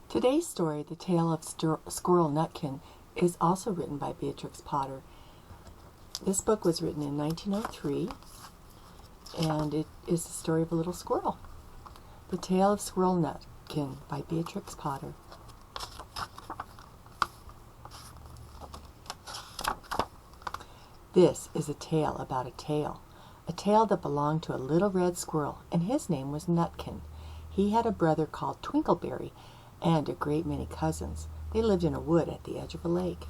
Today's story, The Tale of Squirrel Nutkin, is also written by Beatrix Potter. This book was written in 1903, and it is the story of a little squirrel. The Tale of Squirrel Nutkin by Beatrix Potter. This is a tale about a tale that belonged to a little red squirrel, and his name was Nutkin. He had a brother called Twinkleberry, and a great many cousins. They lived in a wood at the edge of a lake.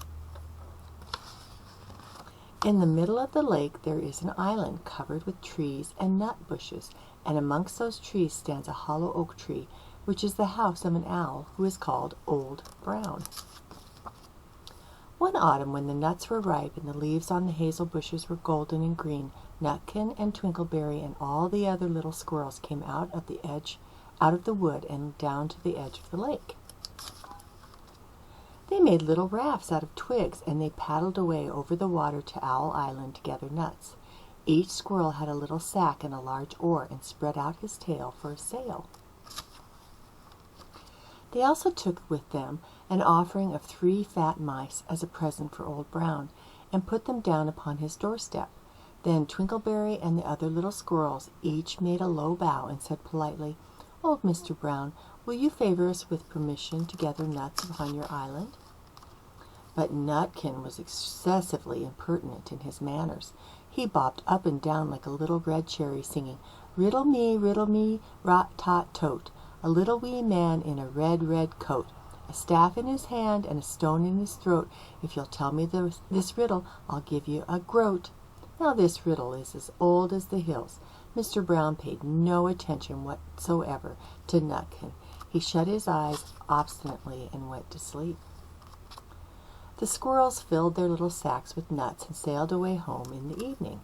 In the middle of the lake there is an island covered with trees and nut bushes, and amongst those trees stands a hollow oak tree, which is the house of an owl who is called Old Brown. One autumn, when the nuts were ripe and the leaves on the hazel bushes were golden and green, Nutkin and Twinkleberry and all the other little squirrels came out of the wood and down to the edge of the lake. They made little rafts out of twigs, and they paddled away over the water to Owl Island to gather nuts. Each squirrel had a little sack and a large oar, and spread out his tail for a sail. They also took with them an offering of 3 fat mice as a present for Old Brown, and put them down upon his doorstep. Then Twinkleberry and the other little squirrels each made a low bow and said politely, "Old Mr. Brown, will you favor us with permission to gather nuts upon your island?" But Nutkin was excessively impertinent in his manners. He bobbed up and down like a little red cherry, singing, riddle me, rot-tot-tote, a little wee man in a red, red coat, a staff in his hand and a stone in his throat. If you'll tell me this riddle, I'll give you a groat. Now this riddle is as old as the hills. Mr. Brown paid no attention whatsoever to Nutkin. He shut his eyes obstinately and went to sleep. The squirrels filled their little sacks with nuts and sailed away home in the evening.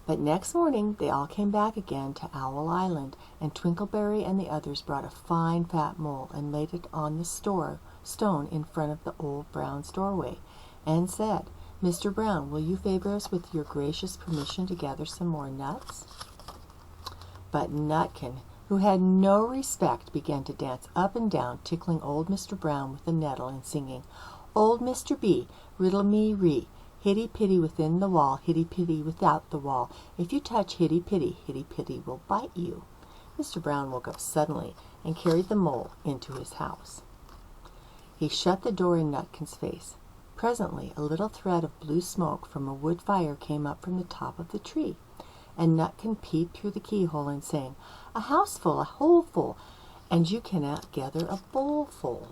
But next morning they all came back again to Owl Island, and Twinkleberry and the others brought a fine fat mole and laid it on the stone in front of the Old Brown's doorway, and said, "Mr. Brown, will you favor us with your gracious permission to gather some more nuts?" But Nutkin, who had no respect, began to dance up and down, tickling old Mr. Brown with a nettle and singing, "Old Mr. B, riddle me ree, hitty-pitty within the wall, hitty-pitty without the wall. If you touch hitty-pitty, hitty-pitty will bite you." Mr. Brown woke up suddenly and carried the mole into his house. He shut the door in Nutkin's face. Presently a little thread of blue smoke from a wood fire came up from the top of the tree, and Nutkin peeped through the keyhole and sang, "A houseful, a holeful, and you cannot gather a bowlful."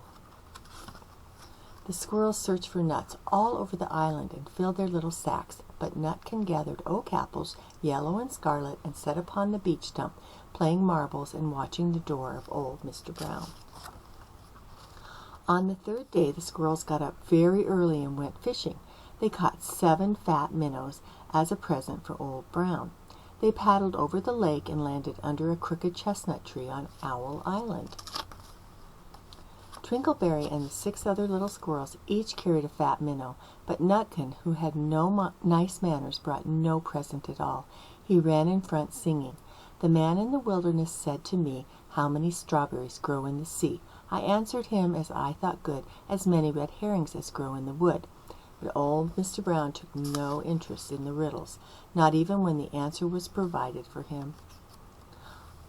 The squirrels searched for nuts all over the island and filled their little sacks, but Nutkin gathered oak apples, yellow and scarlet, and sat upon the beech stump, playing marbles and watching the door of old Mr. Brown. On the 3rd day the squirrels got up very early and went fishing. They caught 7 fat minnows as a present for Old Brown. They paddled over the lake and landed under a crooked chestnut tree on Owl Island. Twinkleberry and the 6 other little squirrels each carried a fat minnow, but Nutkin, who had no nice manners, brought no present at all. He ran in front singing, "The man in the wilderness said to me, 'How many strawberries grow in the sea?' I answered him as I thought good, 'As many red herrings as grow in the wood.'" But old Mr. Brown took no interest in the riddles, not even when the answer was provided for him.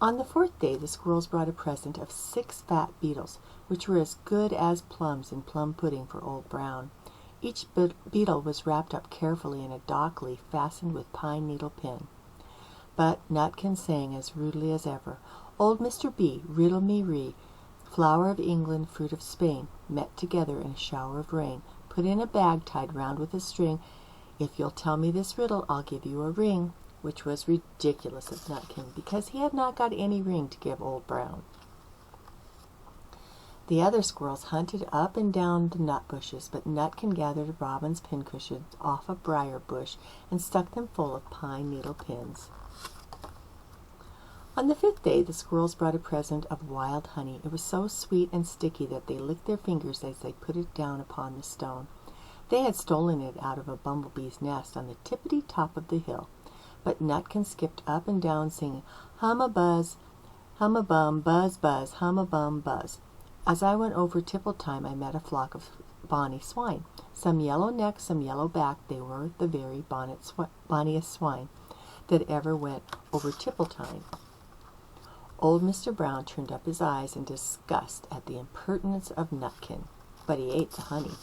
On the 4th day the squirrels brought a present of 6 fat beetles, which were as good as plums in plum pudding for Old Brown. Each beetle was wrapped up carefully in a dock leaf fastened with pine needle pin. But Nutkin sang as rudely as ever, "Old Mr. B, riddle me ree, flower of England, fruit of Spain, met together in a shower of rain, put in a bag tied round with a string. If you'll tell me this riddle, I'll give you a ring," which was ridiculous of Nutkin, because he had not got any ring to give Old Brown. The other squirrels hunted up and down the nut bushes, but Nutkin gathered robin's pincushions off a briar bush and stuck them full of pine needle pins. On the 5th day the squirrels brought a present of wild honey. It was so sweet and sticky that they licked their fingers as they put it down upon the stone. They had stolen it out of a bumblebee's nest on the tippity top of the hill. But Nutkin skipped up and down singing, "Hum a buzz, Hum-a-bum, buzz, buzz, hum-a-bum, buzz. As I went over Tipple-time, I met a flock of bonny swine. Some yellow neck, some yellow back, they were the very bonniest swine that ever went over Tipple-time. Old Mr. Brown turned up his eyes in disgust at the impertinence of Nutkin, but he ate the honey.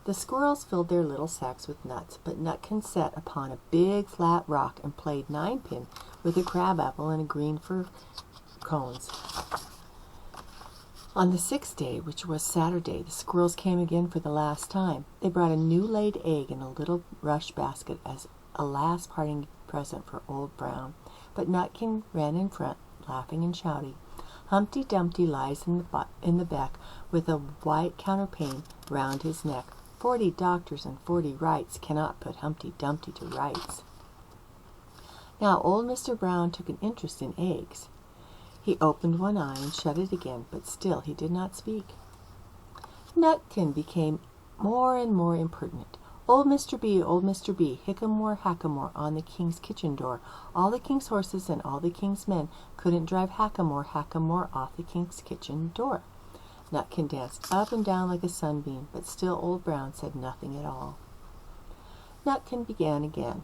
The squirrels filled their little sacks with nuts, but Nutkin sat upon a big flat rock and played ninepin with a crabapple and a green fir cones. On the 6th day, which was Saturday, the squirrels came again for the last time. They brought a new laid egg in a little rush basket as a last parting present for Old Brown. But Nutkin ran in front, laughing and shouting. Humpty Dumpty lies in the back with a white counterpane round his neck. 40 doctors and 40 wrights cannot put Humpty Dumpty to rights. Now old Mr. Brown took an interest in eggs. He opened one eye and shut it again, but still he did not speak. Nutkin became more and more impertinent. Old Mr. B, hickamore, hackamore, on the king's kitchen door. All the king's horses and all the king's men couldn't drive hackamore, hackamore off the king's kitchen door. Nutkin danced up and down like a sunbeam, but still Old Brown said nothing at all. Nutkin began again.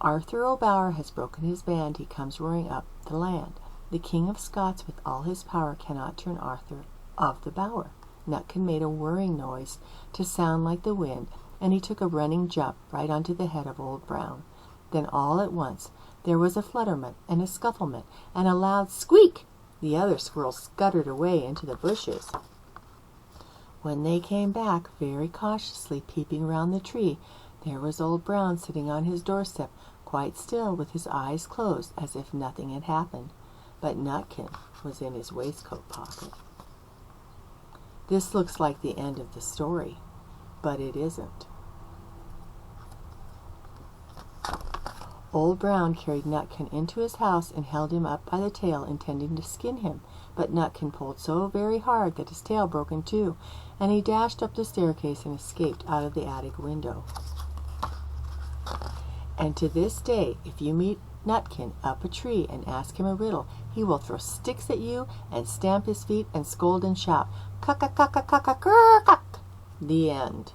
Arthur O'Bower has broken his band, he comes roaring up the land. The King of Scots with all his power cannot turn Arthur of the bower. Nutkin made a whirring noise to sound like the wind, and he took a running jump right onto the head of Old Brown. Then all at once there was a flutterment and a scufflement and a loud squeak. The other squirrels scuttered away into the bushes. When they came back, very cautiously peeping round the tree, there was Old Brown sitting on his doorstep, quite still, with his eyes closed, as if nothing had happened. But Nutkin was in his waistcoat pocket. This looks like the end of the story, but it isn't. Old Brown carried Nutkin into his house and held him up by the tail, intending to skin him, but Nutkin pulled so very hard that his tail broke in two, and he dashed up the staircase and escaped out of the attic window. And to this day, if you meet Nutkin up a tree and ask him a riddle, he will throw sticks at you and stamp his feet and scold and shout, "Cuck-a-cuck-a-cuck-a-cuck-cuck!" The end.